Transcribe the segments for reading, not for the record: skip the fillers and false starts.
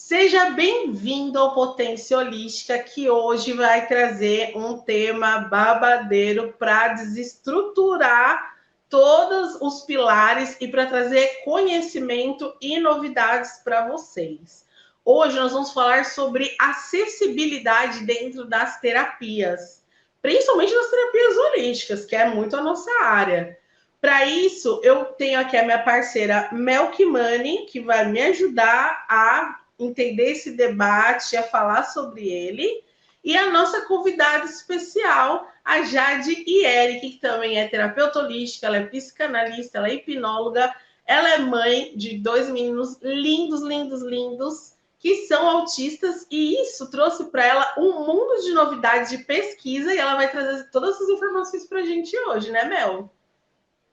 Seja bem-vindo ao Potência Holística, que hoje vai trazer um tema babadeiro para desestruturar todos os pilares e para trazer conhecimento e novidades para vocês. Hoje nós vamos falar sobre acessibilidade dentro das terapias, principalmente das terapias holísticas, que é muito a nossa área. Para isso, eu tenho aqui a minha parceira Melkimani, que vai me ajudar a entender esse debate, a falar sobre ele, e a nossa convidada especial, a Jade Eric, que também é terapeuta holística, ela é psicanalista, ela é hipnóloga, ela é mãe de dois meninos lindos, lindos, lindos, que são autistas, e isso trouxe para ela um mundo de novidades de pesquisa, e ela vai trazer todas essas informações para a gente hoje, né, Mel?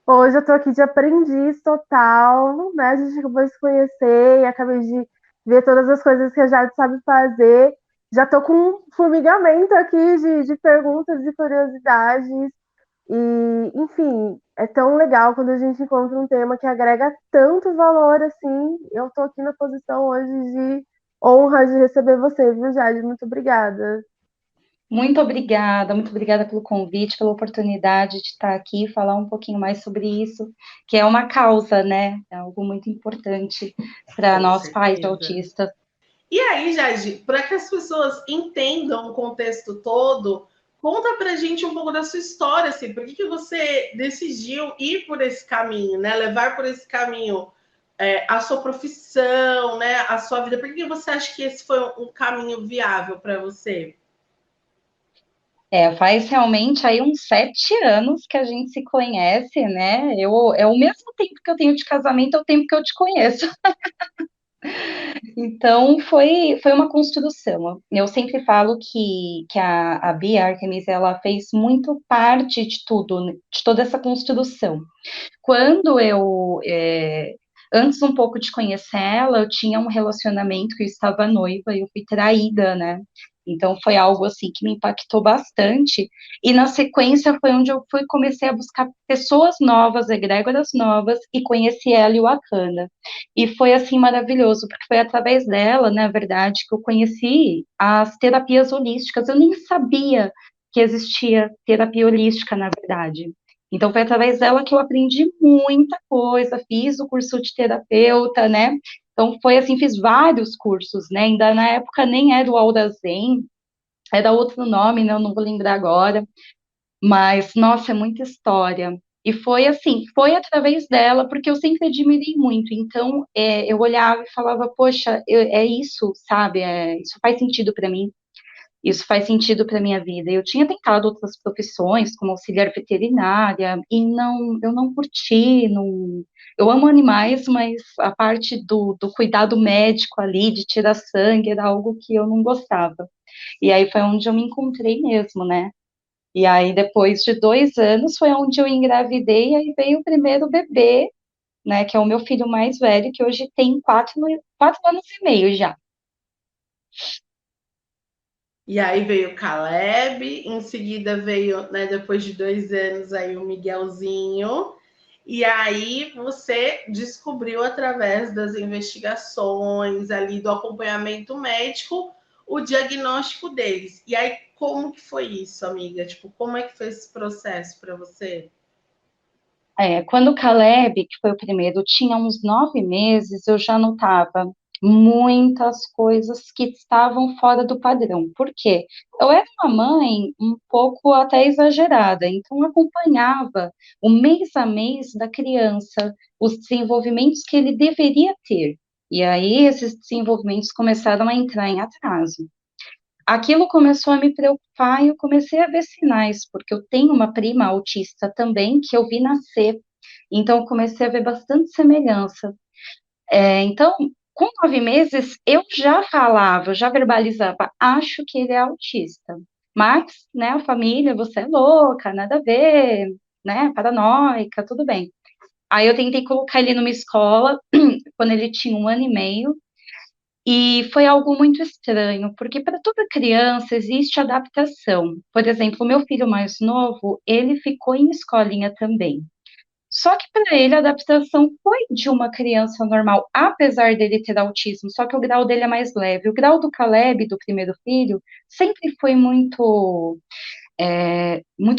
Hoje eu tô aqui de aprendiz total, né? A gente acabou de se conhecer e acabei de ver todas as coisas que a Jade sabe fazer. Já tô com um formigamento aqui de perguntas e curiosidades. E, enfim, é tão legal quando a gente encontra um tema que agrega tanto valor assim. Eu tô aqui na posição hoje de honra de receber você, viu, Jade? Muito obrigada. Muito obrigada pelo convite, pela oportunidade de estar aqui e falar um pouquinho mais sobre isso, que é uma causa, né? É algo muito importante para Com nós pais de certeza. autistas. E aí, Jade, para que as pessoas entendam o contexto todo, conta para a gente um pouco da sua história, assim, por que você decidiu ir por esse caminho, né? Levar por esse caminho a sua profissão, né? A sua vida. Por que você acha que esse foi um caminho viável para você? Faz realmente aí uns 7 anos que a gente se conhece, né? É o mesmo tempo que eu tenho de casamento, é o tempo que eu te conheço. Então, foi uma construção. Eu sempre falo que a Bia Artemis, ela fez muito parte de tudo, de toda essa construção. Quando antes um pouco de conhecer ela, eu tinha um relacionamento que eu estava noiva e eu fui traída, né? Então foi algo assim que me impactou bastante. E na sequência foi onde eu comecei a buscar pessoas novas, egrégoras novas, e conheci ela e o Akana. E foi assim maravilhoso, porque foi através dela, na verdade, que eu conheci as terapias holísticas. Eu nem sabia que existia terapia holística, na verdade. Então, foi através dela que eu aprendi muita coisa, fiz o curso de terapeuta, né? Então, foi assim, fiz vários cursos, né? Ainda na época nem era o Aura Zen, era outro nome, né? Eu não vou lembrar agora, mas, nossa, é muita história. E foi assim, foi através dela, porque eu sempre admirei muito. Então, eu olhava e falava, poxa, é isso, sabe? Isso faz sentido para mim. Isso faz sentido para minha vida. Eu tinha tentado outras profissões, como auxiliar veterinária, e eu não curti, não, eu amo animais, mas a parte do cuidado médico ali, de tirar sangue, era algo que eu não gostava. E aí foi onde eu me encontrei mesmo, né? E aí, depois de 2 anos, foi onde eu engravidei, e aí veio o primeiro bebê, né, que é o meu filho mais velho, que hoje tem 4 anos e meio já. E aí veio o Caleb, em seguida veio, né, depois de 2 anos, aí o Miguelzinho. E aí você descobriu através das investigações ali do acompanhamento médico o diagnóstico deles. E aí como que foi isso, amiga? Tipo, como é que foi esse processo para você? Quando o Caleb, que foi o primeiro, tinha uns 9 meses, eu já notava muitas coisas que estavam fora do padrão. Por quê? Eu era uma mãe um pouco até exagerada, então eu acompanhava o mês a mês da criança, os desenvolvimentos que ele deveria ter. E aí esses desenvolvimentos começaram a entrar em atraso. Aquilo começou a me preocupar e eu comecei a ver sinais, porque eu tenho uma prima autista também que eu vi nascer, então eu comecei a ver bastante semelhança. Então, com 9 meses, eu já falava, eu já verbalizava, acho que ele é autista. Mas, né, a família, você é louca, nada a ver, né, paranoica, tudo bem. Aí eu tentei colocar ele numa escola, quando ele tinha 1 ano e meio, e foi algo muito estranho, porque para toda criança existe adaptação. Por exemplo, o meu filho mais novo, ele ficou em escolinha também. Só que para ele a adaptação foi de uma criança normal, apesar dele ter autismo, só que o grau dele é mais leve. O grau do Caleb, do primeiro filho, sempre foi muito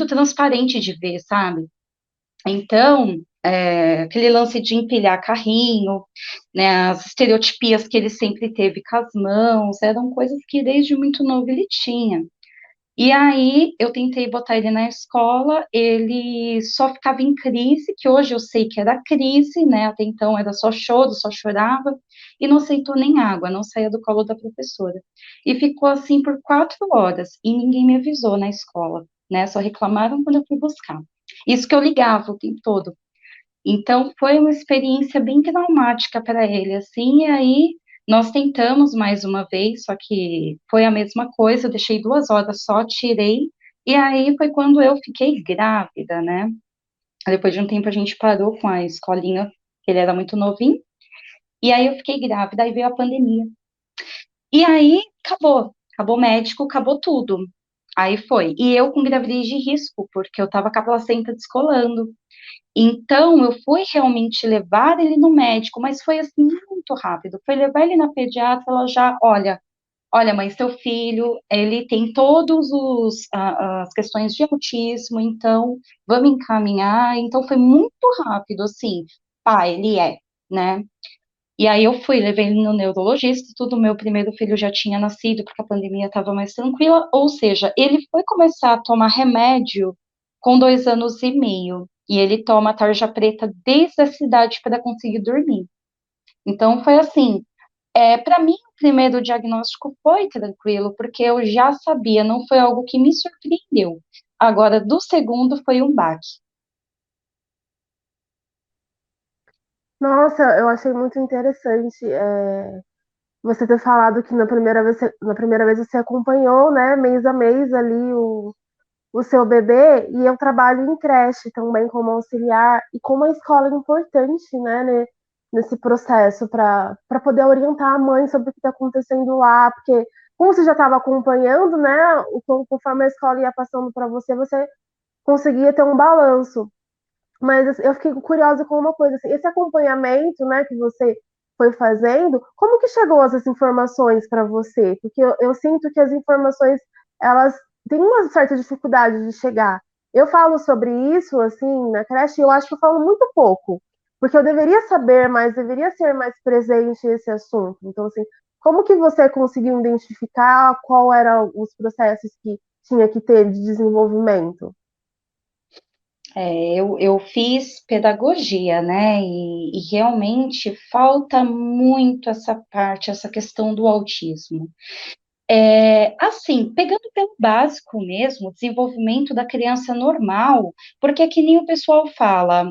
transparente de ver, sabe? Então, aquele lance de empilhar carrinho, né, as estereotipias que ele sempre teve com as mãos, eram coisas que desde muito novo ele tinha. E aí eu tentei botar ele na escola, ele só ficava em crise, que hoje eu sei que era crise, né? Até então era só choro, só chorava, e não aceitou nem água, não saía do colo da professora. E ficou assim por 4 horas, e ninguém me avisou na escola, né? Só reclamaram quando eu fui buscar. Isso que eu ligava o tempo todo. Então, foi uma experiência bem traumática para ele, assim, e aí nós tentamos mais uma vez, só que foi a mesma coisa, eu deixei 2 horas só, tirei, e aí foi quando eu fiquei grávida, né? Depois de um tempo a gente parou com a escolinha, que ele era muito novinho, e aí eu fiquei grávida, aí veio a pandemia. E aí acabou o médico, acabou tudo. Aí foi. E eu com gravidez de risco, porque eu tava com a placenta descolando. Então, eu fui realmente levar ele no médico, mas foi assim muito rápido. Foi levar ele na pediatra, ela já, olha, mãe, seu filho, ele tem todos as questões de autismo, então vamos encaminhar. Então, foi muito rápido, assim, pai, ele né? E aí eu fui, levei ele no neurologista, tudo, meu primeiro filho já tinha nascido, porque a pandemia estava mais tranquila, ou seja, ele foi começar a tomar remédio com 2 anos e meio, e ele toma tarja preta desde a cidade para conseguir dormir. Então foi assim, para mim o primeiro diagnóstico foi tranquilo, porque eu já sabia, não foi algo que me surpreendeu. Agora, do segundo foi um baque. Nossa, eu achei muito interessante você ter falado que na primeira vez você acompanhou, né, mês a mês ali o seu bebê, e eu trabalho em creche também como auxiliar, e como a escola é importante, nesse processo para poder orientar a mãe sobre o que está acontecendo lá, porque como você já estava acompanhando, né, conforme a escola ia passando para você, você conseguia ter um balanço. Mas assim, eu fiquei curiosa com uma coisa, assim, esse acompanhamento, né, que você foi fazendo, como que chegou essas informações para você? Porque eu sinto que as informações, elas têm uma certa dificuldade de chegar. Eu falo sobre isso, assim, na creche, e eu acho que eu falo muito pouco, porque eu deveria saber mais, deveria ser mais presente esse assunto. Então, assim, como que você conseguiu identificar qual eram os processos que tinha que ter de desenvolvimento? Eu fiz pedagogia, né? E realmente falta muito essa parte, essa questão do autismo. Assim, pegando pelo básico mesmo, desenvolvimento da criança normal, porque é que nem o pessoal fala,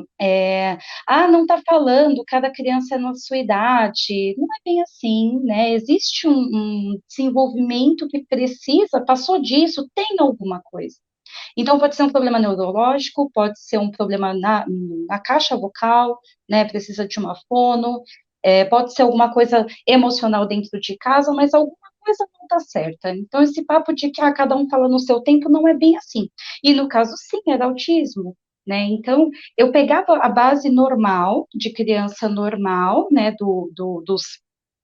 não tá falando, cada criança é na sua idade, não é bem assim, né? Existe um desenvolvimento que precisa, passou disso, tem alguma coisa. Então, pode ser um problema neurológico, pode ser um problema na caixa vocal, né? Precisa de uma fono, pode ser alguma coisa emocional dentro de casa, mas alguma coisa não está certa. Então, esse papo de que cada um fala no seu tempo não é bem assim. E no caso, sim, era autismo. Né? Então, eu pegava a base normal, de criança normal, né,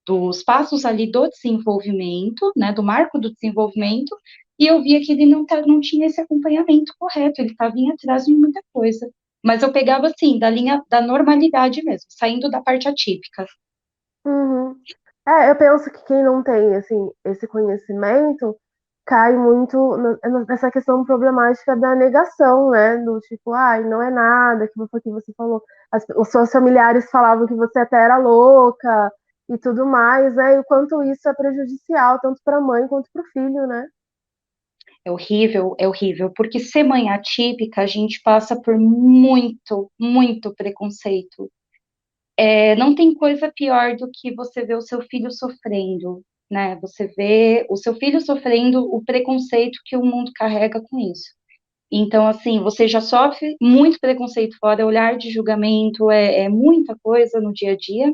dos passos ali do desenvolvimento, né, do marco do desenvolvimento, e eu via que ele não tinha esse acompanhamento correto, ele estava em atraso em muita coisa. Mas eu pegava, assim, da linha da normalidade mesmo, saindo da parte atípica. Uhum. Eu penso que quem não tem assim, esse conhecimento cai muito nessa questão problemática da negação, né? Do tipo, ai, não é nada, que foi o que você falou. Os seus familiares falavam que você até era louca e tudo mais, né? E o quanto isso é prejudicial, tanto para a mãe quanto para o filho, né? É horrível, porque ser mãe atípica, a gente passa por muito, muito preconceito. Não tem coisa pior do que você ver o seu filho sofrendo, né? Você vê o seu filho sofrendo o preconceito que o mundo carrega com isso. Então, assim, você já sofre muito preconceito fora, olhar de julgamento, é muita coisa no dia a dia.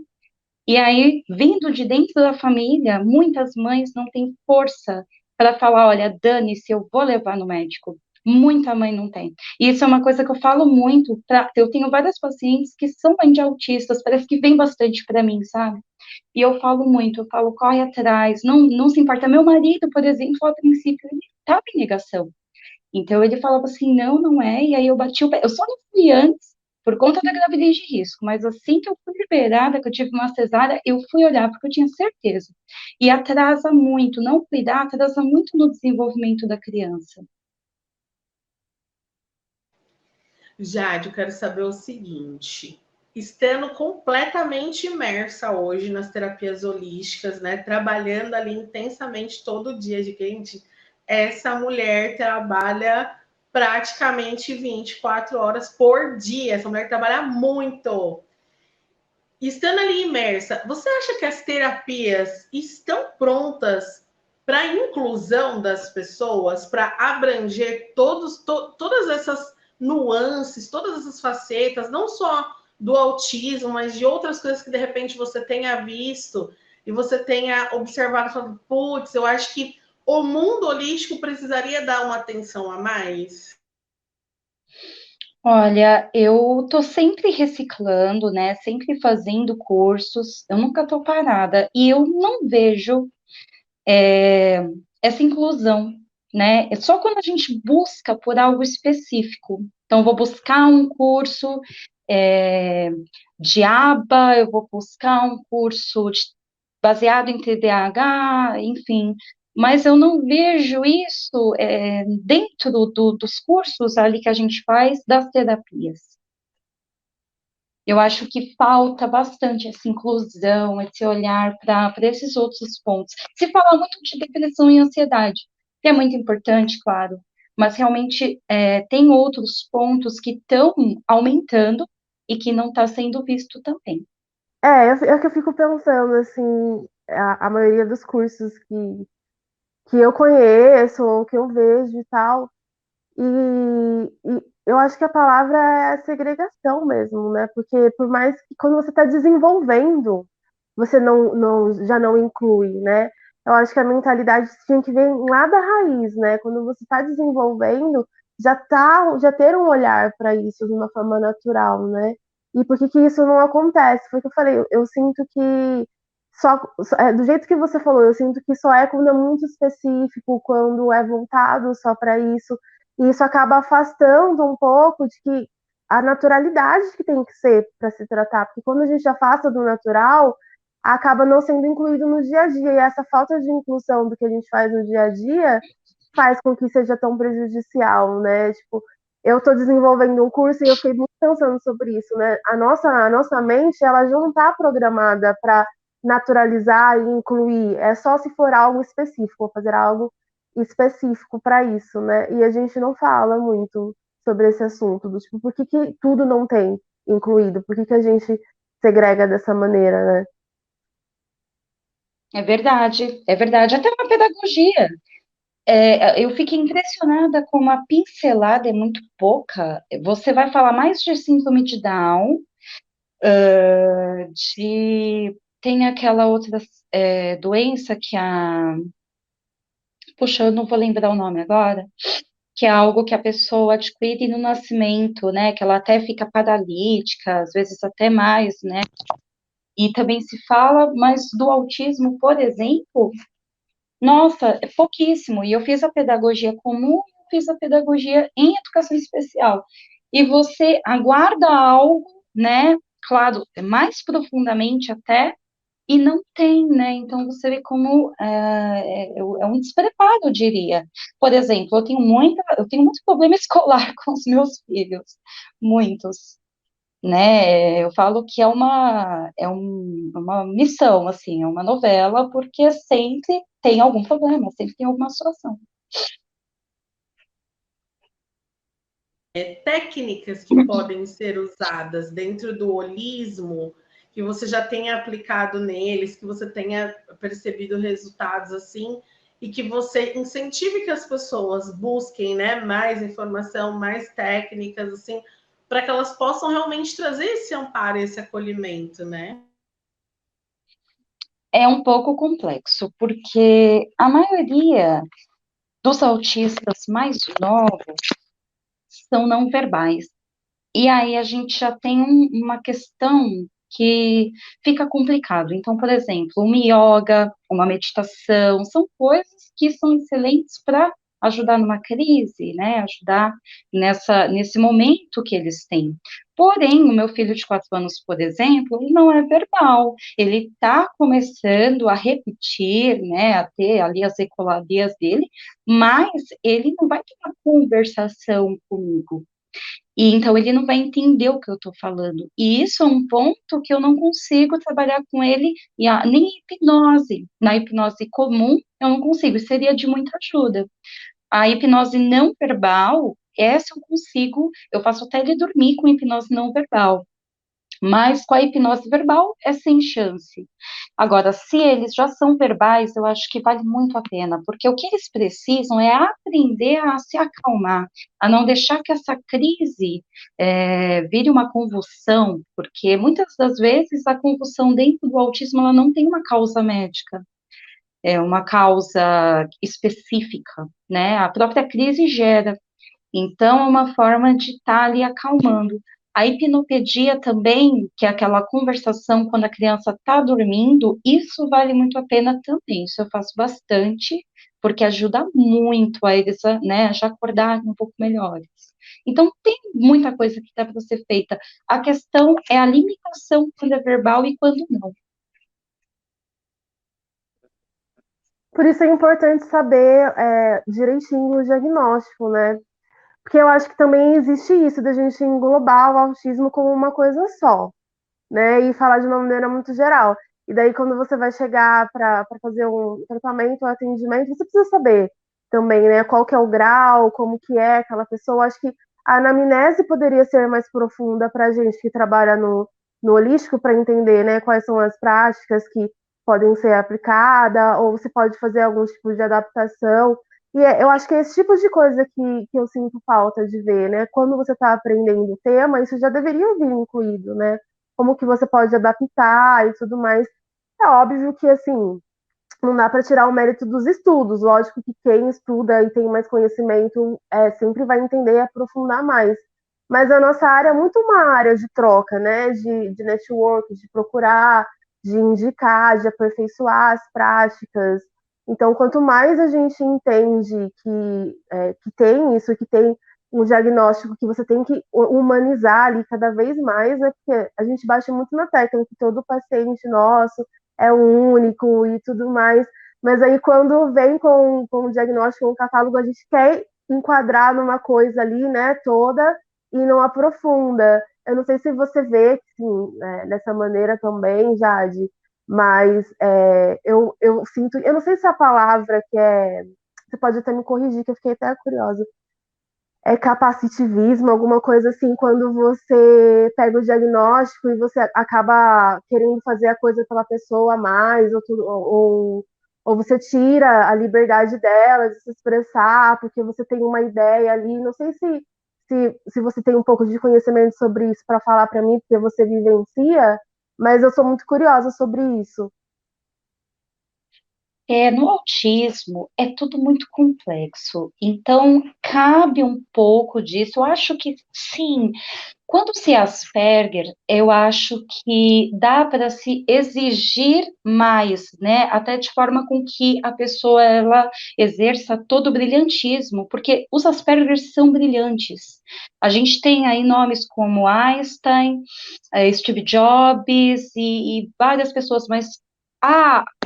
E aí, vindo de dentro da família, muitas mães não têm força para falar, olha, dane-se, eu vou levar no médico. Muita mãe não tem. E isso é uma coisa que eu falo muito. Eu tenho várias pacientes que são mães de autistas, parece que vem bastante para mim, sabe? E eu falo muito, eu falo, corre atrás, não se importa. Meu marido, por exemplo, a princípio, ele estava em negação. Então ele falava assim, não, não é, e aí eu bati o pé. Eu só não fui antes, por conta da gravidez de risco, mas assim que eu fui liberada, que eu tive uma cesárea, eu fui olhar, porque eu tinha certeza. E atrasa muito, não cuidar, atrasa muito no desenvolvimento da criança. Jade, eu quero saber o seguinte: estando completamente imersa hoje nas terapias holísticas, né? Trabalhando ali intensamente todo dia, gente, essa mulher trabalha praticamente 24 horas por dia. Essa mulher trabalha muito. Estando ali imersa, você acha que as terapias estão prontas para a inclusão das pessoas, para abranger todas essas nuances, todas essas facetas, não só do autismo, mas de outras coisas que de repente você tenha visto e você tenha observado, falando, putz, eu acho que o mundo holístico precisaria dar uma atenção a mais? Olha, eu tô sempre reciclando, né? Sempre fazendo cursos, eu nunca tô parada. E eu não vejo essa inclusão, né? É só quando a gente busca por algo específico. Então, eu vou buscar um curso é, de aba, eu vou buscar um curso baseado em TDAH, enfim. Mas eu não vejo isso dentro dos cursos ali que a gente faz das terapias. Eu acho que falta bastante essa inclusão, esse olhar para esses outros pontos. Se fala muito de depressão e ansiedade, que é muito importante, claro, mas realmente tem outros pontos que estão aumentando e que não está sendo visto também. É que eu fico pensando, assim, a maioria dos cursos que eu conheço, ou que eu vejo e tal, e eu acho que a palavra é segregação mesmo, né? Porque por mais que quando você está desenvolvendo, você já não inclui, né? Eu acho que a mentalidade tinha que vir lá da raiz, né? Quando você está desenvolvendo, já ter um olhar para isso de uma forma natural, né? E por que que isso não acontece? Porque eu falei, eu sinto que do jeito que você falou, eu sinto que só é quando é muito específico, quando é voltado só para isso, e isso acaba afastando um pouco de que a naturalidade que tem que ser para se tratar, porque quando a gente afasta do natural, acaba não sendo incluído no dia a dia, e essa falta de inclusão do que a gente faz no dia a dia faz com que seja tão prejudicial, né? Tipo, eu estou desenvolvendo um curso e eu fiquei muito pensando sobre isso, né? A nossa mente, ela já não está programada para naturalizar e incluir, é só se for algo específico, fazer algo específico para isso, né? E a gente não fala muito sobre esse assunto, do tipo, por que, que tudo não tem incluído? Por que, que a gente segrega dessa maneira, né? É verdade, é verdade. Até uma pedagogia. Eu fiquei impressionada como a pincelada é muito pouca. Você vai falar mais de síndrome de Down, tem aquela outra doença que puxa, eu não vou lembrar o nome agora, que é algo que a pessoa adquire no nascimento, né? Que ela até fica paralítica, às vezes até mais, né? E também se fala, mas do autismo, por exemplo, nossa, é pouquíssimo. E eu fiz a pedagogia comum, eu fiz a pedagogia em educação especial. E você aguarda algo, né? Claro, mais profundamente até, e não tem, né? Então você vê como é um despreparo, eu diria. Por exemplo, eu tenho muito problema escolar com os meus filhos, muitos, né? Eu falo que uma missão, assim, é uma novela, porque sempre tem algum problema, sempre tem alguma situação. Técnicas que podem ser usadas dentro do holismo, que você já tenha aplicado neles, que você tenha percebido resultados assim, e que você incentive que as pessoas busquem, né, mais informação, mais técnicas, assim, para que elas possam realmente trazer esse amparo, esse acolhimento, né? É um pouco complexo, porque a maioria dos autistas mais novos são não verbais. E aí a gente já tem uma questão que fica complicado. Então, por exemplo, uma yoga, uma meditação, são coisas que são excelentes para ajudar numa crise, né? Ajudar nesse momento que eles têm. Porém, o meu filho de 4 anos, por exemplo, ele não é verbal. Ele está começando a repetir, né? A ter ali as ecoladias dele, mas ele não vai ter uma conversação comigo. E então ele não vai entender o que eu estou falando. E isso é um ponto que eu não consigo trabalhar com ele, nem em hipnose. Na hipnose comum, eu não consigo, seria de muita ajuda. A hipnose não verbal, essa eu consigo, eu faço até ele dormir com hipnose não verbal. Mas com a hipnose verbal é sem chance. Agora, se eles já são verbais, eu acho que vale muito a pena, porque o que eles precisam é aprender a se acalmar, a não deixar que essa crise vire uma convulsão, porque muitas das vezes a convulsão dentro do autismo ela não tem uma causa médica, é uma causa específica, né? A própria crise gera. Então, é uma forma de estar ali acalmando. A hipnopedia também, que é aquela conversação quando a criança está dormindo, isso vale muito a pena também. Isso eu faço bastante, porque ajuda muito a eles, né, já acordarem um pouco melhores. Então, tem muita coisa que dá para ser feita. A questão é a limitação quando é verbal e quando não. Por isso é importante saber direitinho o diagnóstico, né? Porque eu acho que também existe isso, da gente englobar o autismo como uma coisa só, né? E falar de uma maneira muito geral. E daí, quando você vai chegar para fazer um tratamento, um atendimento, você precisa saber também, né? Qual que é o grau, como que é aquela pessoa. Acho que a anamnese poderia ser mais profunda para a gente que trabalha no holístico, para entender, né? Quais são as práticas que podem ser aplicadas, ou se pode fazer algum tipo de adaptação. E eu acho que é esse tipo de coisa que eu sinto falta de ver, né? Quando você está aprendendo o tema, isso já deveria vir incluído, né? Como que você pode adaptar e tudo mais. É óbvio que, assim, não dá para tirar o mérito dos estudos. Lógico que quem estuda e tem mais conhecimento sempre vai entender e aprofundar mais. Mas a nossa área é muito uma área de troca, né? De network, de procurar, de indicar, de aperfeiçoar as práticas. Então, quanto mais a gente entende que tem isso, que tem um diagnóstico que você tem que humanizar ali cada vez mais, né? Porque a gente bate muito na tecla que todo paciente nosso é único e tudo mais. Mas aí, quando vem com o diagnóstico, com o catálogo, a gente quer enquadrar numa coisa ali, né, toda, e não aprofunda. Eu não sei se você vê assim, dessa maneira também, Jade, mas eu sinto, eu não sei se a palavra que é, você pode até me corrigir, que eu fiquei até curiosa, é capacitivismo, alguma coisa assim, quando você pega o diagnóstico e você acaba querendo fazer a coisa pela pessoa a mais, ou você tira a liberdade dela de se expressar, porque você tem uma ideia ali. Não sei se você tem um pouco de conhecimento sobre isso para falar para mim, porque você vivencia, mas eu sou muito curiosa sobre isso. No autismo é tudo muito complexo, então cabe um pouco disso. Eu acho que sim, quando se é Asperger, eu acho que dá para se exigir mais, né? Até de forma com que a pessoa ela exerça todo o brilhantismo, porque os Aspergers são brilhantes. A gente tem aí nomes como Einstein, Steve Jobs e várias pessoas, mas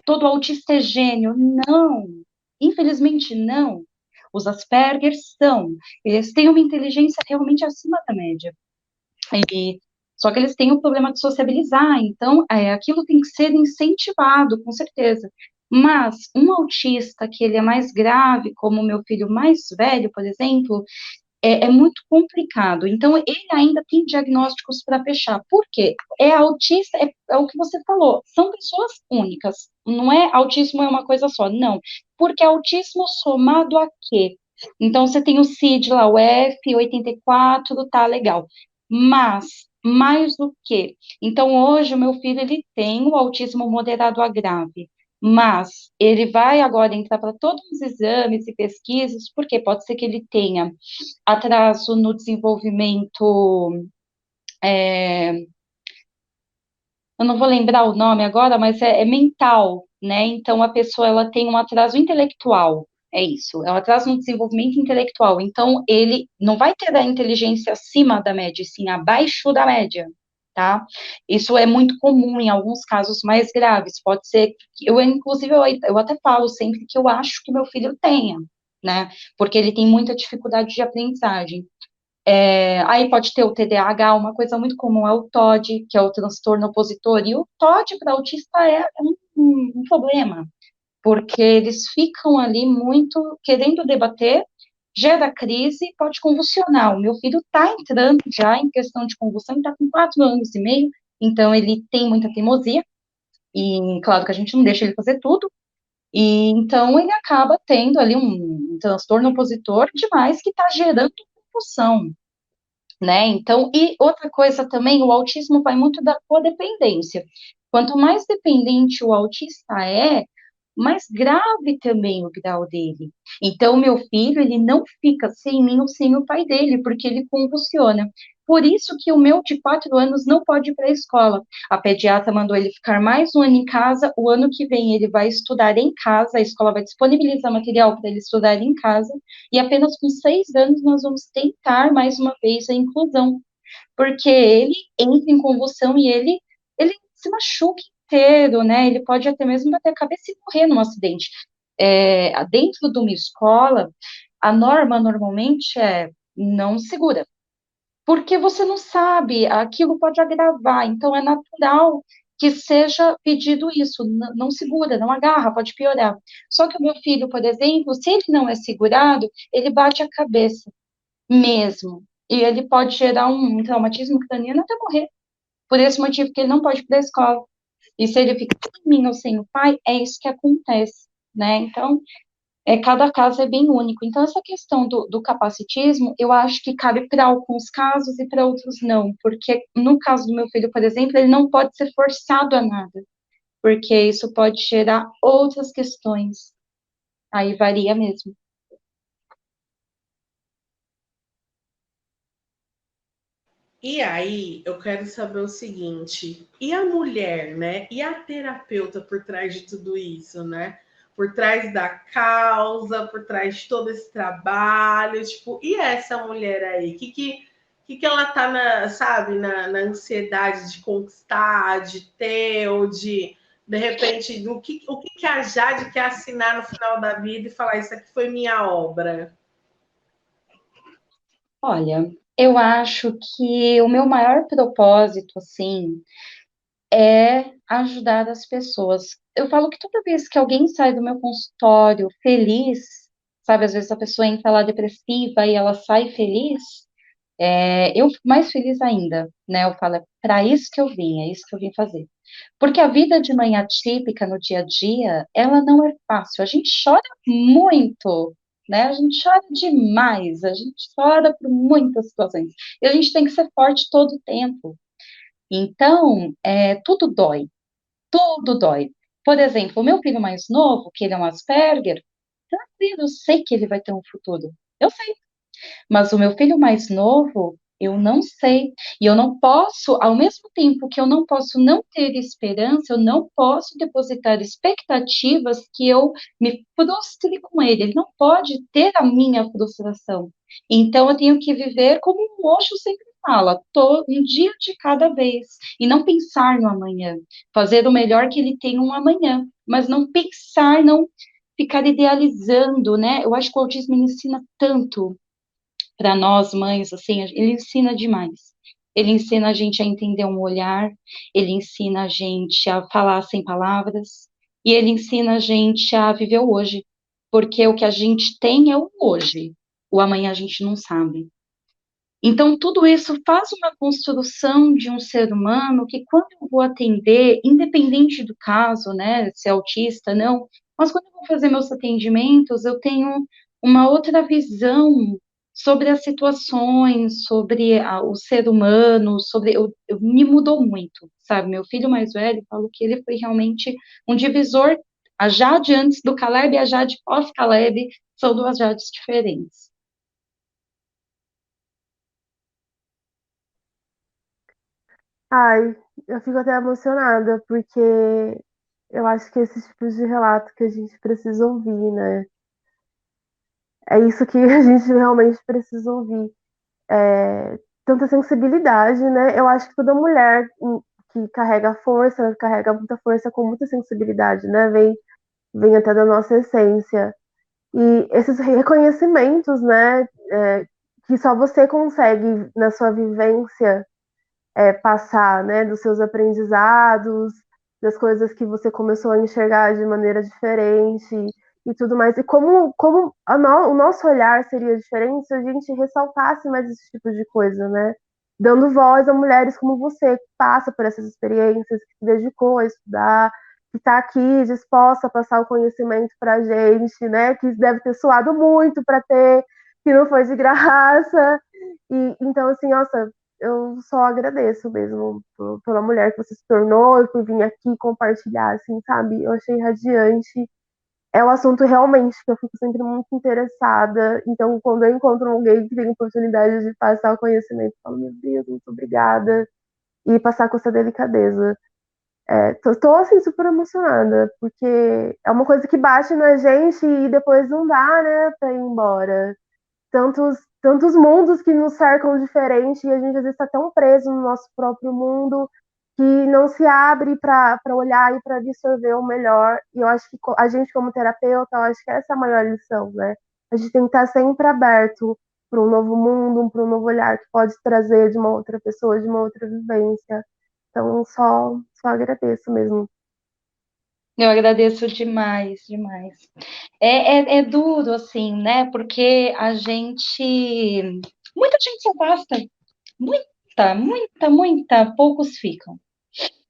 todo autista é gênio. Não, infelizmente não. Os Asperger são, eles têm uma inteligência realmente acima da média. E, só que eles têm o problema de sociabilizar, então aquilo tem que ser incentivado, com certeza. Mas um autista que ele é mais grave, como o meu filho mais velho, por exemplo, é muito complicado. Então, ele ainda tem diagnósticos para fechar. Por quê? É autista, é o que você falou, são pessoas únicas. Não é autismo é uma coisa só, não. Porque autismo somado a quê? Então, você tem o CID lá, o F84, tá legal. Mas, mais do que? Então, hoje, o meu filho, ele tem o autismo moderado a grave. mas ele vai agora entrar para todos os exames e pesquisas, porque pode ser que ele tenha atraso no desenvolvimento, eu não vou lembrar o nome agora, mas é mental, né? Então a pessoa ela tem um atraso intelectual, é isso, é um atraso no desenvolvimento intelectual. Então ele não vai ter a inteligência acima da média, e sim abaixo da média, tá? Isso é muito comum em alguns casos mais graves. Pode ser, inclusive eu até falo sempre que eu acho que meu filho tenha, né? Porque ele tem muita dificuldade de aprendizagem. Aí pode ter o TDAH, uma coisa muito comum é o TOD, que é o transtorno opositor, e o TOD para autista é um problema, porque eles ficam ali muito querendo debater, gera crise, pode convulsionar. O meu filho está entrando já em questão de convulsão, está com 4 anos e meio, então ele tem muita teimosia, e claro que a gente não deixa ele fazer tudo, e então ele acaba tendo ali um transtorno opositor demais que está gerando convulsão, né? Então, e outra coisa também, o autismo vai muito da codependência. Quanto mais dependente o autista é, mais grave também o grau dele. Então, meu filho, ele não fica sem mim ou sem o pai dele, porque ele convulsiona. Por isso que o meu de 4 anos não pode ir para a escola. A pediatra mandou ele ficar mais um ano em casa. O ano que vem ele vai estudar em casa. A escola vai disponibilizar material para ele estudar em casa. E apenas com 6 anos nós vamos tentar mais uma vez a inclusão, porque ele entra em convulsão e ele se machuca inteiro, né? Ele pode até mesmo bater a cabeça e morrer num acidente. Dentro de uma escola, a norma normalmente é não segura, porque você não sabe, aquilo pode agravar, então é natural que seja pedido isso, não segura, não agarra, pode piorar. Só que o meu filho, por exemplo, se ele não é segurado, ele bate a cabeça mesmo, e ele pode gerar um traumatismo craniano até morrer. Por esse motivo que ele não pode ir para a escola. E se ele fica sem mim ou sem o pai, é isso que acontece, né? Então, cada caso é bem único. Então, essa questão do capacitismo, eu acho que cabe para alguns casos e para outros não, porque no caso do meu filho, por exemplo, ele não pode ser forçado a nada, porque isso pode gerar outras questões. Aí varia mesmo. E aí, eu quero saber o seguinte: e a mulher, né? E a terapeuta por trás de tudo isso, né? Por trás da causa, por trás de todo esse trabalho, tipo, e essa mulher aí? Que ela tá sabe, na ansiedade de conquistar, de ter, ou de repente, o que a Jade quer assinar no final da vida e falar, isso aqui foi minha obra? Olha, eu acho que o meu maior propósito, assim, é ajudar as pessoas. Eu falo que toda vez que alguém sai do meu consultório feliz, sabe, às vezes a pessoa entra lá depressiva e ela sai feliz, eu fico mais feliz ainda, né? Eu falo, é para isso que eu vim, é isso que eu vim fazer. Porque a vida de mãe atípica no dia a dia, ela não é fácil. A gente chora muito, né? A gente chora demais, a gente chora por muitas situações. E a gente tem que ser forte todo o tempo. Então, tudo dói, tudo dói. Por exemplo, o meu filho mais novo, que ele é um Asperger, tranquilo, eu sei que ele vai ter um futuro. Eu sei. Mas o meu filho mais novo, eu não sei. E eu não posso, ao mesmo tempo que eu não posso não ter esperança, eu não posso depositar expectativas que eu me frustre com ele. Ele não pode ter a minha frustração. Então eu tenho que viver como o Osho sempre fala, um dia de cada vez. E não pensar no amanhã. Fazer o melhor que ele tem um amanhã. Mas não pensar, não ficar idealizando, né? Eu acho que o autismo me ensina tanto para nós mães, assim, ele ensina demais. Ele ensina a gente a entender um olhar, ele ensina a gente a falar sem palavras, e ele ensina a gente a viver o hoje, porque o que a gente tem é o hoje, o amanhã a gente não sabe. Então, tudo isso faz uma construção de um ser humano que, quando eu vou atender, independente do caso, né, se é autista, não, mas quando eu vou fazer meus atendimentos, eu tenho uma outra visão sobre as situações, sobre o ser humano, me mudou muito, sabe? Meu filho mais velho, falo que ele foi realmente um divisor A Jade antes do Caleb e a Jade pós-Caleb são duas Jades diferentes. Ai, eu fico até emocionada, porque eu acho que esses tipos de relato que a gente precisa ouvir, né? É isso que a gente realmente precisa ouvir. Tanta sensibilidade, né? Eu acho que toda mulher que carrega força, carrega muita força com muita sensibilidade, né? Vem até da nossa essência. E esses reconhecimentos, né? Que só você consegue, na sua vivência, passar, né? Dos seus aprendizados, das coisas que você começou a enxergar de maneira diferente e tudo mais. E como o nosso olhar seria diferente se a gente ressaltasse mais esse tipo de coisa, né? Dando voz a mulheres como você, que passa por essas experiências, que se dedicou a estudar, que está aqui disposta a passar o conhecimento para a gente, né? Que deve ter suado muito para ter, que não foi de graça. E então, assim, nossa, eu só agradeço mesmo pela mulher que você se tornou e por vir aqui compartilhar, assim, sabe? Eu achei radiante. É um assunto realmente que eu fico sempre muito interessada. Então, quando eu encontro alguém que tem oportunidade de passar o conhecimento, eu falo, meu Deus, muito obrigada. E passar com essa delicadeza. Tô assim, super emocionada, porque é uma coisa que bate na gente e depois não dá, né, pra ir embora. Tantos mundos que nos cercam diferente e a gente às vezes está tão preso no nosso próprio mundo que não se abre para olhar e para absorver o melhor. E eu acho que a gente, como terapeuta, eu acho que essa é a maior lição, né? A gente tem que estar sempre aberto para um novo mundo, para um novo olhar que pode trazer de uma outra pessoa, de uma outra vivência. Então, só agradeço mesmo. Eu agradeço demais, demais. É duro, assim, né? Porque a gente. Muita gente se afasta. Muita, muita, muita. Poucos ficam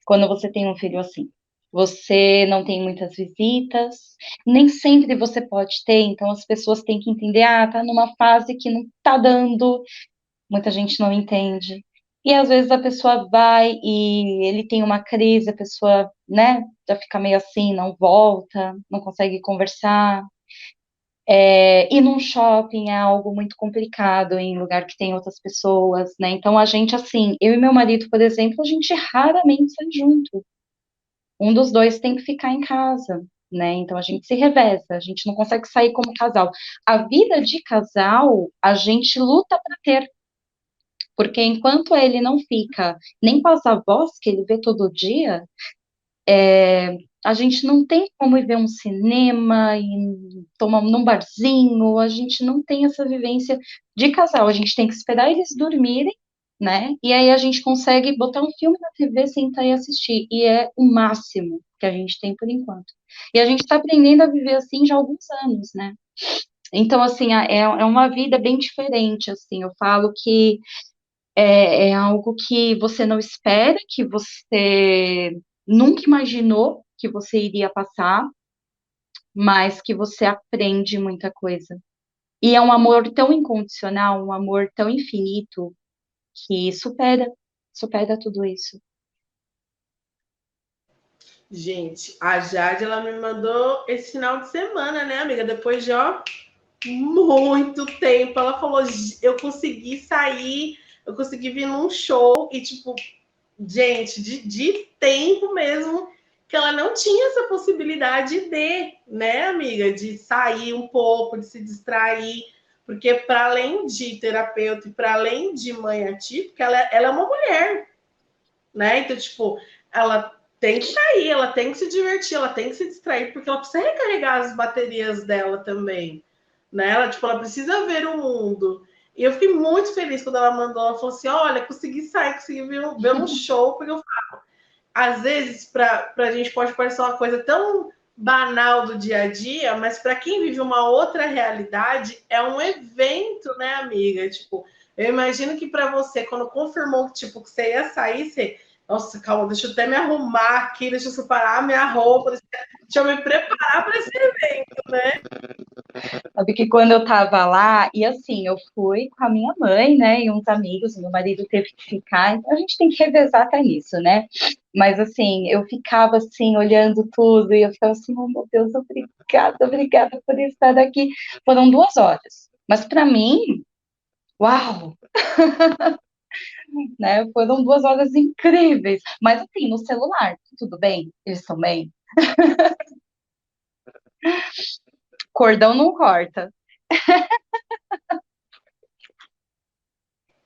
quando você tem um filho assim. Você não tem muitas visitas, nem sempre você pode ter, então as pessoas têm que entender, tá numa fase que não tá dando, muita gente não entende. E às vezes a pessoa vai e ele tem uma crise, a pessoa, né, já fica meio assim, não volta, não consegue conversar. Ir num shopping é algo muito complicado em lugar que tem outras pessoas, né? Então a gente, assim, eu e meu marido, por exemplo, a gente raramente sai junto. Um dos dois tem que ficar em casa, né? Então a gente se reveza, a gente não consegue sair como casal. A vida de casal, a gente luta para ter. Porque enquanto ele não fica nem com as avós que ele vê todo dia, a gente não tem como ir ver um cinema e tomar num barzinho, a gente não tem essa vivência de casal. A gente tem que esperar eles dormirem, né? E aí a gente consegue botar um filme na TV, sentar e assistir. E é o máximo que a gente tem por enquanto. E a gente está aprendendo a viver assim já há alguns anos, né? Então, assim, é uma vida bem diferente, assim. Eu falo que é algo que você não espera, que você nunca imaginou que você iria passar, mas que você aprende muita coisa. E é um amor tão incondicional, um amor tão infinito, que supera tudo isso. Gente, a Jade, ela me mandou esse final de semana, né, amiga? Depois de, muito tempo. Ela falou, eu consegui sair, eu consegui vir num show e, tipo, gente, de tempo mesmo que ela não tinha essa possibilidade de, né, amiga, de sair um pouco, de se distrair, porque para além de terapeuta e para além de mãe atípica, ela é uma mulher, né? Então, tipo, ela tem que sair, ela tem que se divertir, ela tem que se distrair, porque ela precisa recarregar as baterias dela também, né? Ela precisa ver o mundo. E eu fiquei muito feliz quando ela mandou, ela falou assim, olha, consegui sair, consegui ver um show, porque eu falo, às vezes, para a gente pode parecer uma coisa tão banal do dia a dia, mas para quem vive uma outra realidade, é um evento, né, amiga? Tipo, eu imagino que para você, quando confirmou tipo, que você ia sair, você. Nossa, calma, deixa eu até me arrumar aqui, deixa eu separar a minha roupa, deixa eu me preparar para esse evento, né? Sabe que quando eu tava lá, e assim, eu fui com a minha mãe, né, e uns amigos, meu marido teve que ficar, então a gente tem que revezar até nisso, né? Mas, assim, eu ficava, assim, olhando tudo, e eu ficava assim, oh, meu Deus, obrigada por estar aqui. Foram 2 horas. Mas, para mim, uau, né? Foram 2 horas incríveis. Mas, assim, no celular, tudo bem? Eles estão bem? Cordão não corta.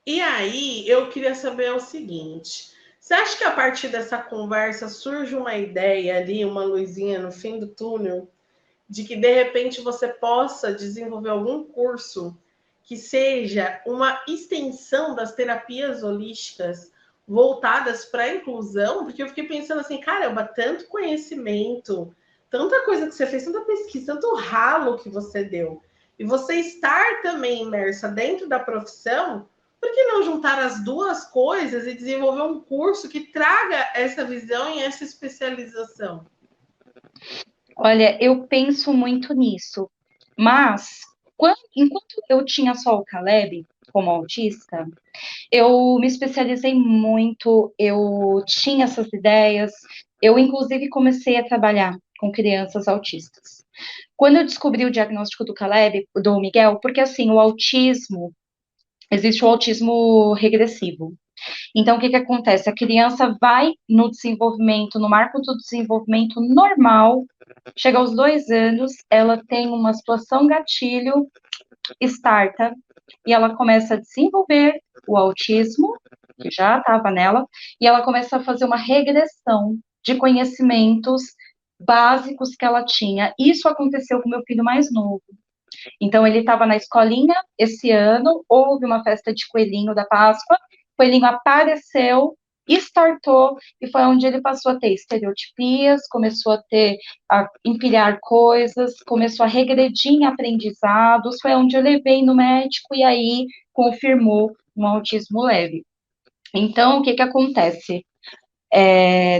E aí, eu queria saber o seguinte: você acha que a partir dessa conversa surge uma ideia ali, uma luzinha no fim do túnel, de que de repente você possa desenvolver algum curso que seja uma extensão das terapias holísticas voltadas para a inclusão? Porque eu fiquei pensando assim, caramba, tanto conhecimento, tanta coisa que você fez, tanta pesquisa, tanto ralo que você deu. E você estar também imersa dentro da profissão, por que não juntar as duas coisas e desenvolver um curso que traga essa visão e essa especialização? Olha, eu penso muito nisso, mas enquanto eu tinha só o Caleb como autista, eu me especializei muito, eu tinha essas ideias, eu inclusive comecei a trabalhar com crianças autistas. Quando eu descobri o diagnóstico do Caleb, do Miguel, porque assim, o autismo, existe o autismo regressivo. Então, o que que acontece? A criança vai no desenvolvimento, no marco do desenvolvimento normal, chega aos 2 anos, ela tem uma situação gatilho, starta, e ela começa a desenvolver o autismo, que já estava nela, e ela começa a fazer uma regressão de conhecimentos básicos que ela tinha. Isso aconteceu com meu filho mais novo. Então, ele estava na escolinha esse ano, houve uma festa de coelhinho da Páscoa, o coelhinho apareceu, startou, e foi onde ele passou a ter estereotipias, começou a empilhar coisas, começou a regredir em aprendizados, foi onde eu levei no médico, e aí confirmou um autismo leve. Então, o que que acontece?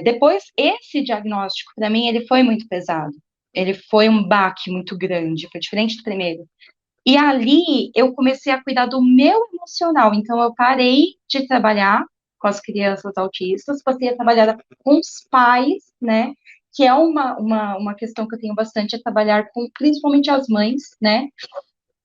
Depois, esse diagnóstico, para mim, ele foi muito pesado. Ele foi um baque muito grande, foi diferente do primeiro. E ali eu comecei a cuidar do meu emocional. Então eu parei de trabalhar com as crianças autistas, passei a trabalhar com os pais, né? Que é uma questão que eu tenho bastante, é trabalhar com principalmente as mães, né?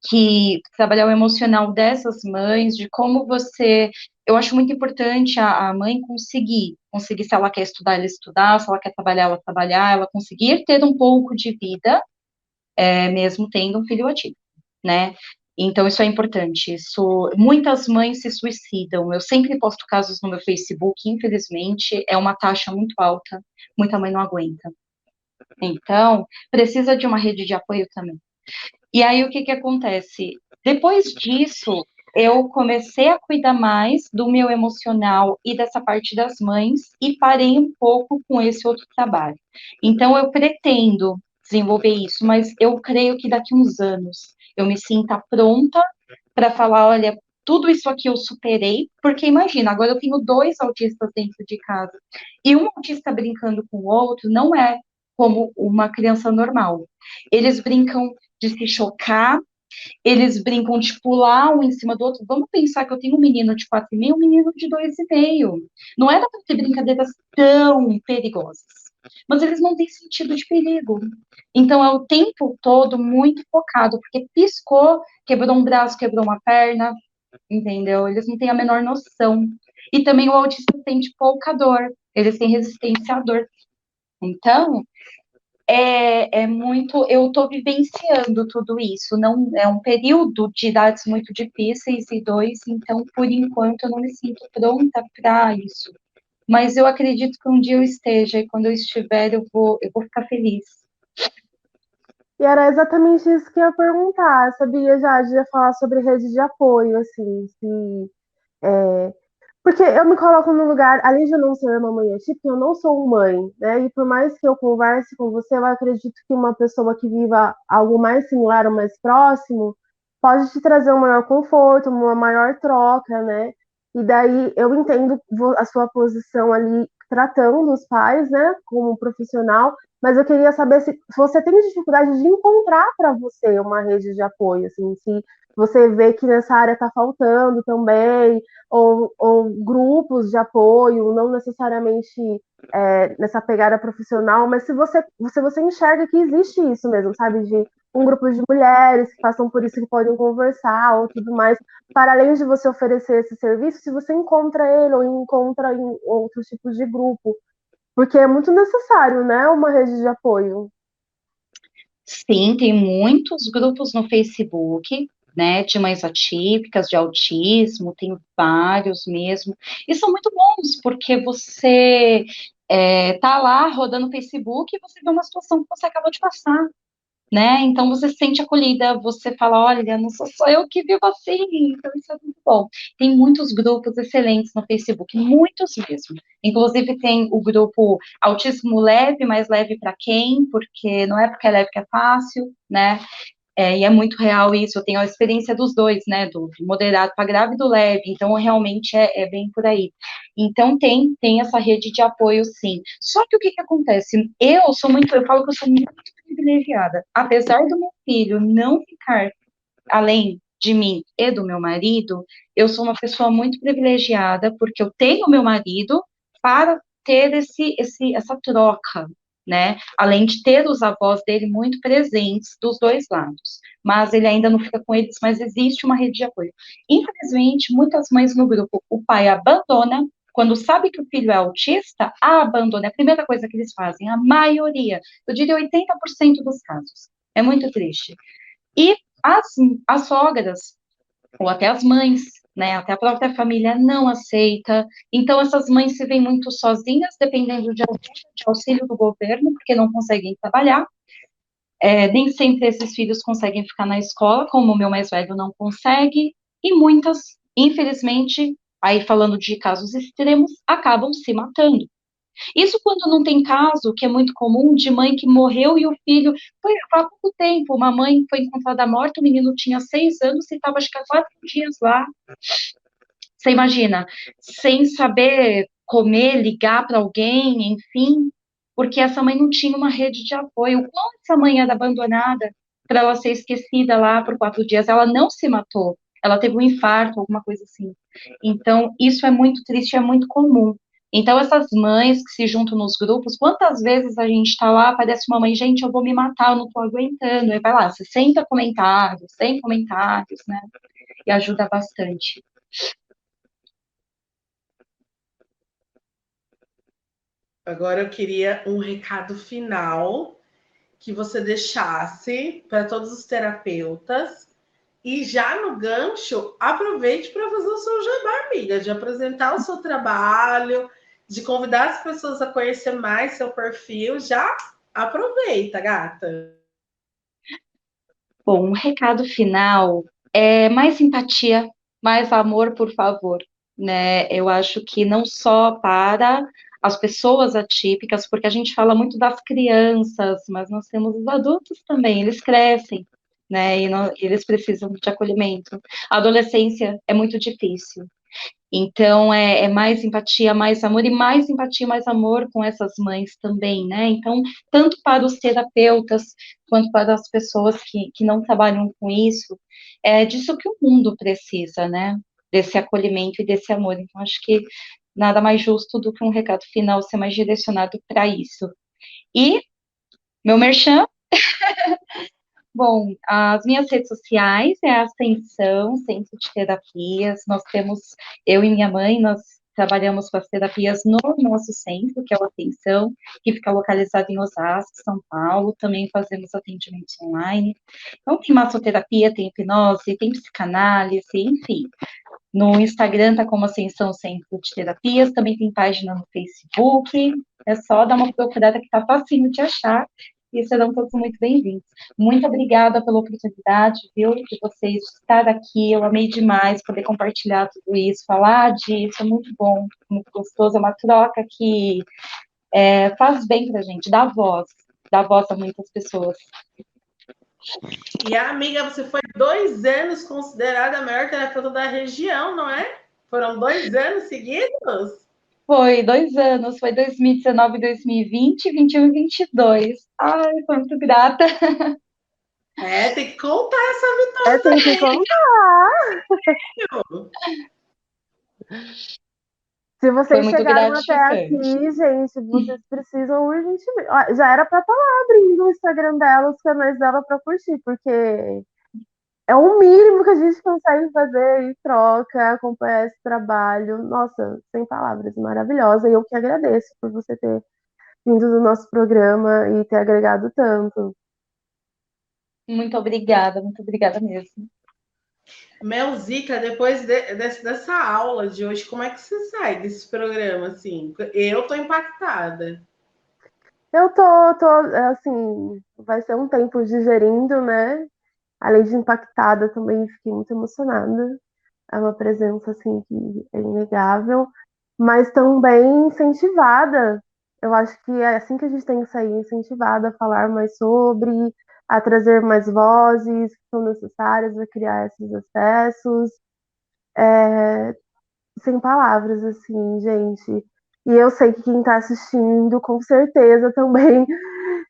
Que trabalhar o emocional dessas mães, de como você. Eu acho muito importante a mãe conseguir, se ela quer estudar, ela estudar, se ela quer ela trabalhar, ela conseguir ter um pouco de vida, mesmo tendo um filho ativo, né? Então, isso é importante. Muitas mães se suicidam. Eu sempre posto casos no meu Facebook, infelizmente, é uma taxa muito alta, muita mãe não aguenta. Então, precisa de uma rede de apoio também. E aí, o que que acontece? Depois disso, eu comecei a cuidar mais do meu emocional e dessa parte das mães e parei um pouco com esse outro trabalho. Então, eu pretendo desenvolver isso, mas eu creio que daqui uns anos eu me sinta pronta para falar, olha, tudo isso aqui eu superei, porque imagina, agora eu tenho 2 autistas dentro de casa, e um autista brincando com o outro não é como uma criança normal. Eles brincam de se chocar, eles brincam de pular um em cima do outro. Vamos pensar que eu tenho um menino de 4,5 e um menino de 2,5. Não era para ter brincadeiras tão perigosas. Mas eles não têm sentido de perigo. Então é o tempo todo muito focado, porque piscou, quebrou um braço, quebrou uma perna, entendeu? Eles não têm a menor noção. E também o autista sente pouca dor, eles têm resistência à dor. Então, muito. Eu estou vivenciando tudo isso. Não é um período de idades muito difíceis e dois, então, por enquanto, eu não me sinto pronta para isso. Mas eu acredito que um dia eu esteja, e quando eu estiver, eu vou ficar feliz. E era exatamente isso que eu ia perguntar. Sabia, já ia falar sobre rede de apoio, assim, se, é, porque eu me coloco no lugar, além de eu não ser uma mãe atípica, eu não sou mãe, né? E por mais que eu converse com você, eu acredito que uma pessoa que viva algo mais similar ou mais próximo pode te trazer um maior conforto, uma maior troca, né? E daí eu entendo a sua posição ali tratando os pais, né, como profissional, mas eu queria saber se você tem dificuldade de encontrar para você uma rede de apoio, assim, se você vê que nessa área está faltando também, ou grupos de apoio, não necessariamente nessa pegada profissional, mas se você enxerga que existe isso mesmo, sabe? De um grupo de mulheres que passam por isso, que podem conversar ou tudo mais, para além de você oferecer esse serviço, se você encontra ele ou encontra em outros tipos de grupo, porque é muito necessário, né? Uma rede de apoio. Sim, tem muitos grupos no Facebook, né, de mães atípicas, de autismo, tem vários mesmo, e são muito bons, porque você tá lá rodando o Facebook e você vê uma situação que você acabou de passar, né? Então você se sente acolhida, você fala, olha, não sou só eu que vivo assim, então isso é muito bom. Tem muitos grupos excelentes no Facebook, muitos mesmo. Inclusive tem o grupo Autismo Leve, mais leve para quem? Porque não é porque é leve que é fácil, né? E é muito real isso, eu tenho a experiência dos dois, né, do moderado para grave e do leve, então realmente é bem por aí. Então tem essa rede de apoio, sim. Só que o que acontece? Eu falo que eu sou muito privilegiada. Apesar do meu filho não ficar além de mim e do meu marido, eu sou uma pessoa muito privilegiada, porque eu tenho meu marido para ter essa troca, né? Além de ter os avós dele muito presentes dos dois lados. Mas ele ainda não fica com eles, mas existe uma rede de apoio. Infelizmente, muitas mães no grupo, o pai abandona, quando sabe que o filho é autista, abandona. É a primeira coisa que eles fazem, a maioria, eu diria 80% dos casos. É muito triste. E as, as sogras, ou até as mães, né, até a própria família não aceita. Então, essas mães se veem muito sozinhas, dependendo de auxílio do governo, porque não conseguem trabalhar. Nem sempre esses filhos conseguem ficar na escola, como o meu mais velho não consegue, e muitas, infelizmente, aí falando de casos extremos, acabam se matando. Isso quando não tem caso, que é muito comum, de mãe que morreu e o filho foi há pouco tempo. Uma mãe foi encontrada morta, o menino tinha 6 anos e estava, acho que há 4 dias lá. Você imagina, sem saber comer, ligar para alguém, enfim, porque essa mãe não tinha uma rede de apoio. O quão essa mãe era abandonada para ela ser esquecida lá por 4 dias? Ela não se matou, ela teve um infarto, alguma coisa assim. Então, isso é muito triste, é muito comum. Então, essas mães que se juntam nos grupos, quantas vezes a gente está lá, aparece uma mãe, gente, eu vou me matar, eu não estou aguentando. Aí vai lá, 60 comentários, 100 comentários, né? E ajuda bastante. Agora eu queria um recado final que você deixasse para todos os terapeutas. E já no gancho, aproveite para fazer o seu jabá, amiga, de apresentar o seu trabalho, de convidar as pessoas a conhecer mais seu perfil. Já aproveita, gata. Bom, um recado final é mais simpatia, mais amor, por favor, né? Eu acho que não só para as pessoas atípicas, porque a gente fala muito das crianças, mas nós temos os adultos também, eles crescem, né? E eles precisam de acolhimento. A adolescência é muito difícil. Então, é mais empatia, mais amor, e mais empatia, mais amor com essas mães também, né? Então, tanto para os terapeutas, quanto para as pessoas que não trabalham com isso, é disso que o mundo precisa, né? Desse acolhimento e desse amor. Então, acho que nada mais justo do que um recado final ser mais direcionado para isso. E, meu merchan, bom, as minhas redes sociais é a Ascensão, Centro de Terapias. Nós temos, eu e minha mãe, nós trabalhamos com as terapias no nosso centro, que é o Ascensão, que fica localizado em Osasco, São Paulo. Também fazemos atendimentos online. Então, tem massoterapia, tem hipnose, tem psicanálise, enfim. No Instagram tá como Ascensão Centro de Terapias, também tem página no Facebook. É só dar uma procurada que tá facinho de achar e serão todos muito bem-vindos. Muito obrigada pela oportunidade, viu, de vocês estar aqui. Eu amei demais poder compartilhar tudo isso, falar disso, é muito bom, muito gostoso. É uma troca que faz bem pra gente, dá voz a muitas pessoas. E amiga, você foi 2 anos considerada a maior terapeuta da região, não é? Foram 2 anos seguidos? Foi 2 anos, foi 2019, 2020, 21 e 22. Ai, sou muito grata. Tem que contar essa vitória Tem que contar. também. Se Foi vocês muito chegaram até gratificante. aqui, gente, vocês precisam urgentemente. Ó, já era pra estar lá abrindo o Instagram dela, os canais dela pra curtir, porque é o mínimo que a gente consegue fazer em troca, acompanhar esse trabalho. Nossa, sem palavras, maravilhosa. E eu que agradeço por você ter vindo do nosso programa e ter agregado tanto. Muito obrigada mesmo. Melzica, depois dessa aula de hoje, como é que você sai desse programa, assim? Eu tô impactada. Eu tô, assim, vai ser um tempo digerindo, né? Além de impactada, também fiquei muito emocionada. É uma presença, assim, que é inegável, mas também incentivada. Eu acho que é assim que a gente tem que sair, incentivada a falar mais sobre, a trazer mais vozes que são necessárias, a criar esses acessos. Sem palavras, assim, gente. E eu sei que quem está assistindo, com certeza, também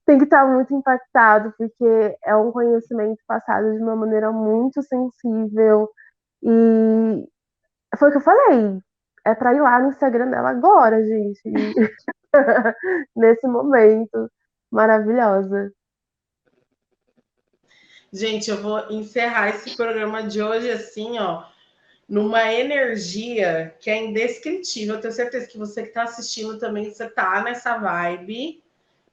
tem que estar muito impactado, porque é um conhecimento passado de uma maneira muito sensível. E foi o que eu falei. É para ir lá no Instagram dela agora, gente. Nesse momento. Maravilhosa. Gente, eu vou encerrar esse programa de hoje assim, ó, numa energia que é indescritível. Eu tenho certeza que você que está assistindo também, você tá nessa vibe,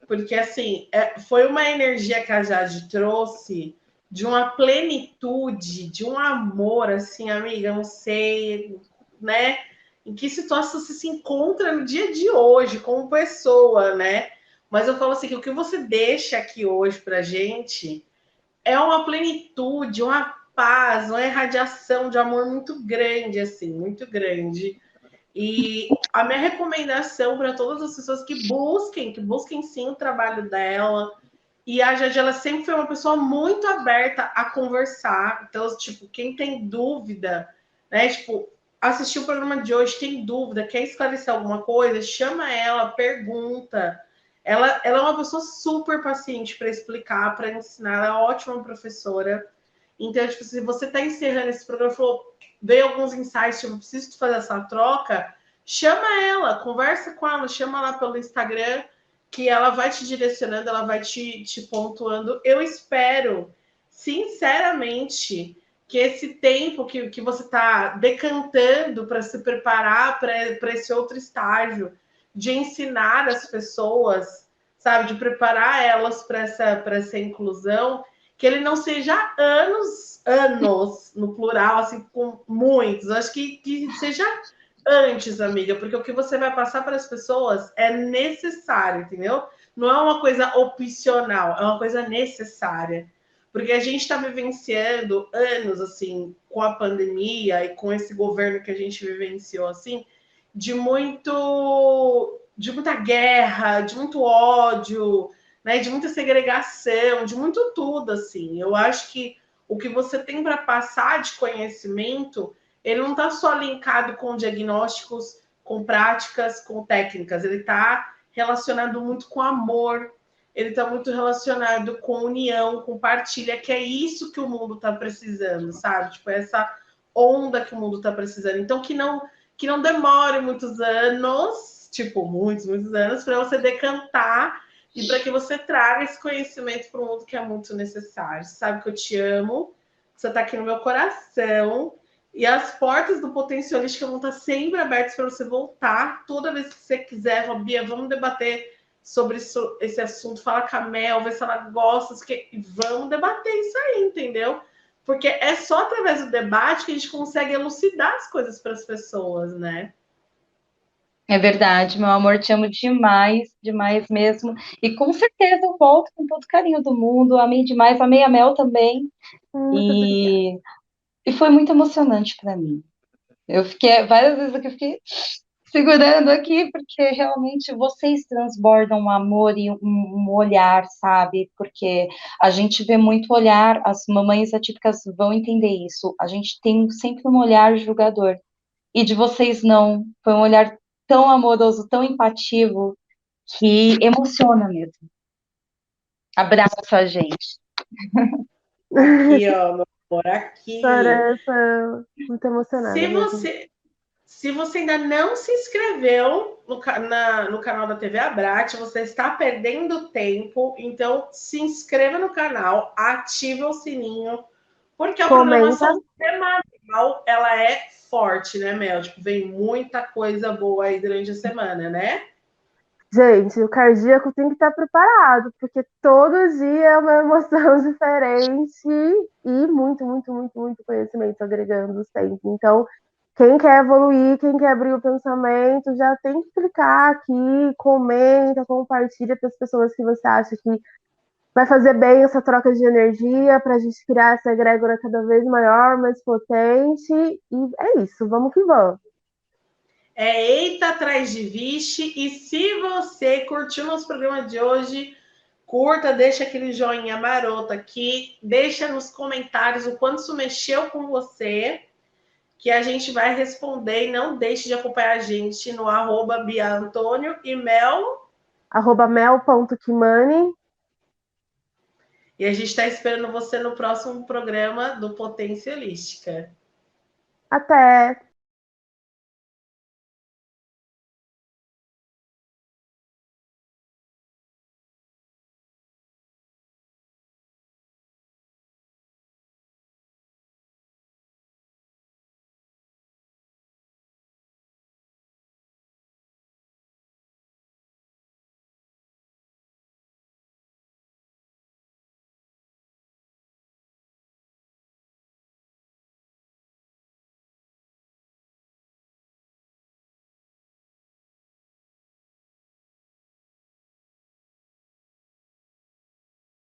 porque assim, foi uma energia que a Jade trouxe de uma plenitude, de um amor, assim, amiga, não sei, né? Em que situação você se encontra no dia de hoje como pessoa, né? Mas eu falo assim que o que você deixa aqui hoje pra gente é uma plenitude, uma paz, uma irradiação de amor muito grande, assim, muito grande. E a minha recomendação para todas as pessoas que busquem sim o trabalho dela. E a Jade, ela sempre foi uma pessoa muito aberta a conversar. Então, tipo, quem tem dúvida, né? Tipo, assistiu o programa de hoje, tem dúvida, quer esclarecer alguma coisa, chama ela, pergunta. Ela é uma pessoa super paciente para explicar, para ensinar, ela é uma ótima professora. Então, tipo, se você está encerrando esse programa, falou, veio alguns insights, tipo, preciso fazer essa troca, chama ela, conversa com ela, chama ela pelo Instagram, que ela vai te direcionando, ela vai te pontuando. Eu espero, sinceramente, que esse tempo que você está decantando para se preparar para esse outro estágio, de ensinar as pessoas, sabe, de preparar elas para essa inclusão, que ele não seja anos, no plural, assim, com muitos. Acho que seja antes, amiga, porque o que você vai passar para as pessoas é necessário, entendeu? Não é uma coisa opcional, é uma coisa necessária. Porque a gente está vivenciando anos, assim, com a pandemia e com esse governo que a gente vivenciou, assim, de muita guerra, de muito ódio, né, de muita segregação, de muito tudo, assim. Eu acho que o que você tem para passar de conhecimento, ele não está só linkado com diagnósticos, com práticas, com técnicas, ele está relacionado muito com amor, ele está muito relacionado com união, com partilha, que é isso que o mundo está precisando, sabe? Tipo, essa onda que o mundo está precisando. Então, que não demore muitos anos, tipo, muitos anos, para você decantar e para que você traga esse conhecimento para o mundo que é muito necessário. Você sabe que eu te amo, você está aqui no meu coração, e as portas do Potencialística vão estar sempre abertas para você voltar toda vez que você quiser. Fala, Bia, vamos debater sobre esse assunto. Fala com a Mel, vê se ela gosta. Vamos debater isso aí, entendeu? Porque é só através do debate que a gente consegue elucidar as coisas para as pessoas, né? É verdade, meu amor, te amo demais, demais mesmo. E com certeza eu volto com todo o carinho do mundo. Amei demais, amei a Mel também. Muito obrigada. E, e foi muito emocionante para mim. Eu fiquei, várias vezes aqui, eu fiquei segurando aqui, porque realmente vocês transbordam um amor e um olhar, sabe? Porque a gente vê muito olhar, as mamães atípicas vão entender isso. A gente tem sempre um olhar julgador. E de vocês não. Foi um olhar tão amoroso, tão empativo, que emociona mesmo. Abraça a gente. Aqui, ó, meu amor, aqui. Parece muito emocionada Se mesmo. você Se você ainda não se inscreveu no canal da TV Abrat, você está perdendo tempo. Então, se inscreva no canal, ative o sininho, porque a Comenta. programação semanal, ela é forte, né, Mel? Tipo, vem muita coisa boa aí durante a semana, né? Gente, o cardíaco tem que estar preparado, porque todo dia é uma emoção diferente e muito, muito, muito, muito conhecimento agregando sempre. Então, quem quer evoluir, quem quer abrir o pensamento, já tem que clicar aqui, comenta, compartilha para as pessoas que você acha que vai fazer bem essa troca de energia para a gente criar essa egrégora cada vez maior, mais potente. E é isso, vamos que vamos. É eita atrás de vixe. E se você curtiu nosso programa de hoje, curta, deixa aquele joinha maroto aqui, deixa nos comentários o quanto isso mexeu com você, que a gente vai responder. E não deixe de acompanhar a gente no @biaantônio e Mel. @mel.kimani. E a gente está esperando você no próximo programa do Potência Holística. Até!